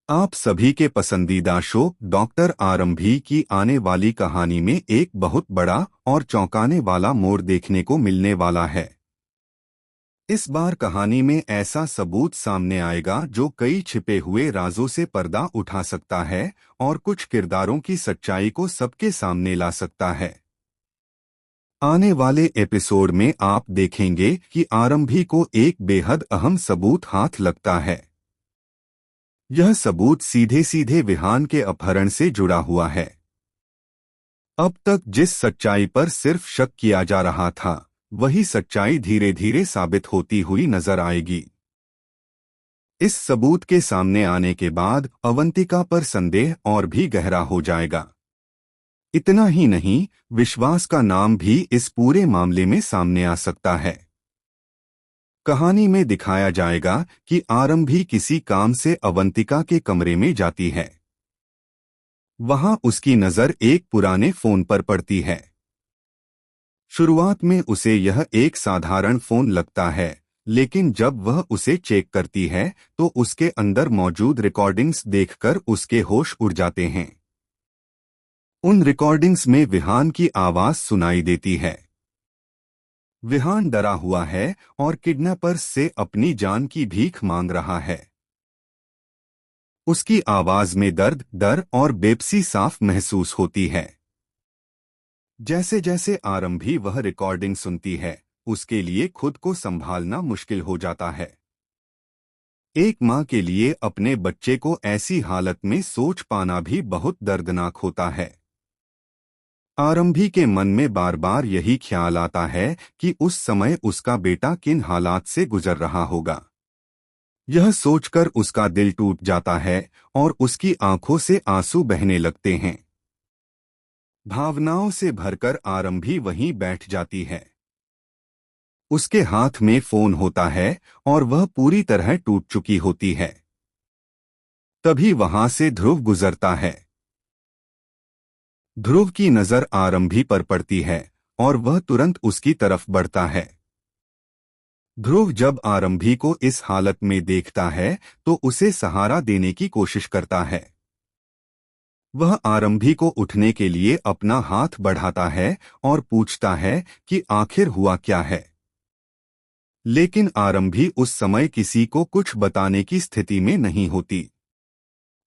आप सभी के पसंदीदा शो डॉक्टर आरंभी की आने वाली कहानी में एक बहुत बड़ा और चौंकाने वाला मोड़ देखने को मिलने वाला है। इस बार कहानी में ऐसा सबूत सामने आएगा जो कई छिपे हुए राजों से पर्दा उठा सकता है और कुछ किरदारों की सच्चाई को सबके सामने ला सकता है। आने वाले एपिसोड में आप देखेंगे कि आरंभी को एक बेहद अहम सबूत हाथ लगता है। यह सबूत सीधे सीधे विहान के अपहरण से जुड़ा हुआ है। अब तक जिस सच्चाई पर सिर्फ शक किया जा रहा था, वही सच्चाई धीरे धीरे साबित होती हुई नजर आएगी। इस सबूत के सामने आने के बाद अवंतिका पर संदेह और भी गहरा हो जाएगा। इतना ही नहीं, विश्वास का नाम भी इस पूरे मामले में सामने आ सकता है। कहानी में दिखाया जाएगा कि आरंभी किसी काम से अवंतिका के कमरे में जाती है। वहां उसकी नजर एक पुराने फोन पर पड़ती है। शुरुआत में उसे यह एक साधारण फोन लगता है, लेकिन जब वह उसे चेक करती है तो उसके अंदर मौजूद रिकॉर्डिंग्स देखकर उसके होश उड़ जाते हैं। उन रिकॉर्डिंग्स में विहान की आवाज सुनाई देती है। विहान डरा हुआ है और किडनैपर्स से अपनी जान की भीख मांग रहा है। उसकी आवाज में दर्द, डर और बेबसी साफ महसूस होती है। जैसे जैसे आरंभी वह रिकॉर्डिंग सुनती है, उसके लिए खुद को संभालना मुश्किल हो जाता है। एक माँ के लिए अपने बच्चे को ऐसी हालत में सोच पाना भी बहुत दर्दनाक होता है। आरंभी के मन में बार बार यही ख्याल आता है कि उस समय उसका बेटा किन हालात से गुजर रहा होगा। यह सोचकर उसका दिल टूट जाता है और उसकी आंखों से आंसू बहने लगते हैं। भावनाओं से भरकर आरंभी वहीं बैठ जाती है। उसके हाथ में फोन होता है और वह पूरी तरह टूट चुकी होती है। तभी वहां से ध्रुव गुजरता है। ध्रुव की नजर आरंभी पर पड़ती है और वह तुरंत उसकी तरफ बढ़ता है। ध्रुव जब आरंभी को इस हालत में देखता है तो उसे सहारा देने की कोशिश करता है। वह आरंभी को उठने के लिए अपना हाथ बढ़ाता है और पूछता है कि आखिर हुआ क्या है। लेकिन आरंभी उस समय किसी को कुछ बताने की स्थिति में नहीं होती।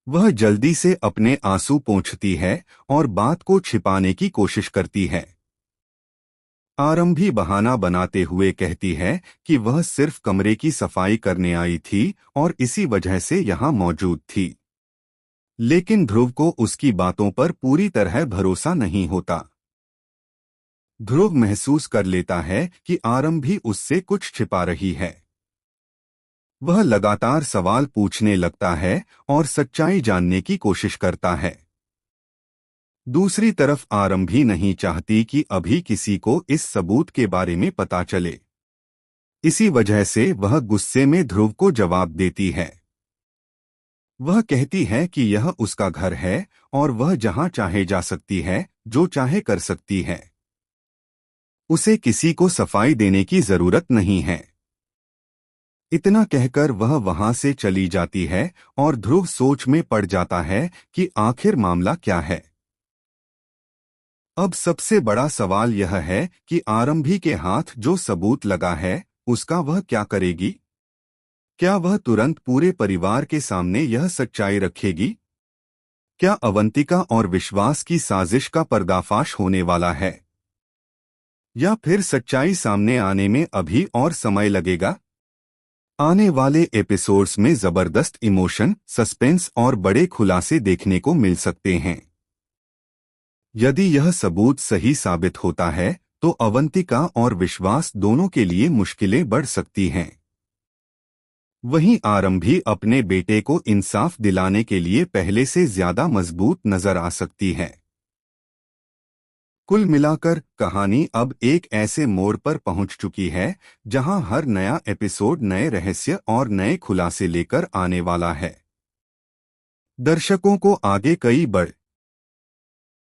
वह जल्दी से अपने आंसू पोंछती है और बात को छिपाने की कोशिश करती है। आरंभी बहाना बनाते हुए कहती है कि वह सिर्फ कमरे की सफाई करने आई थी और इसी वजह से यहाँ मौजूद थी। लेकिन ध्रुव को उसकी बातों पर पूरी तरह भरोसा नहीं होता। ध्रुव महसूस कर लेता है कि आरंभी उससे कुछ छिपा रही है। वह लगातार सवाल पूछने लगता है और सच्चाई जानने की कोशिश करता है। दूसरी तरफ आरंभी नहीं चाहती कि अभी किसी को इस सबूत के बारे में पता चले। इसी वजह से वह गुस्से में ध्रुव को जवाब देती है। वह कहती है कि यह उसका घर है और वह जहां चाहे जा सकती है, जो चाहे कर सकती है। उसे किसी को सफाई देने की जरूरत नहीं है। इतना कहकर वह वहां से चली जाती है और ध्रुव सोच में पड़ जाता है कि आखिर मामला क्या है। अब सबसे बड़ा सवाल यह है कि आरंभी के हाथ जो सबूत लगा है, उसका वह क्या करेगी? क्या वह तुरंत पूरे परिवार के सामने यह सच्चाई रखेगी? क्या अवंतिका और विश्वास की साजिश का पर्दाफाश होने वाला है? या फिर सच्चाई सामने आने में अभी और समय लगेगा? आने वाले एपिसोड्स में जबरदस्त इमोशन, सस्पेंस और बड़े खुलासे देखने को मिल सकते हैं। यदि यह सबूत सही साबित होता है तो अवंतिका और विश्वास दोनों के लिए मुश्किलें बढ़ सकती हैं। वहीं आरंभी अपने बेटे को इंसाफ दिलाने के लिए पहले से ज्यादा मजबूत नजर आ सकती है। कुल मिलाकर कहानी अब एक ऐसे मोड़ पर पहुंच चुकी है जहां हर नया एपिसोड नए रहस्य और नए खुलासे लेकर आने वाला है। दर्शकों को आगे कई बड़े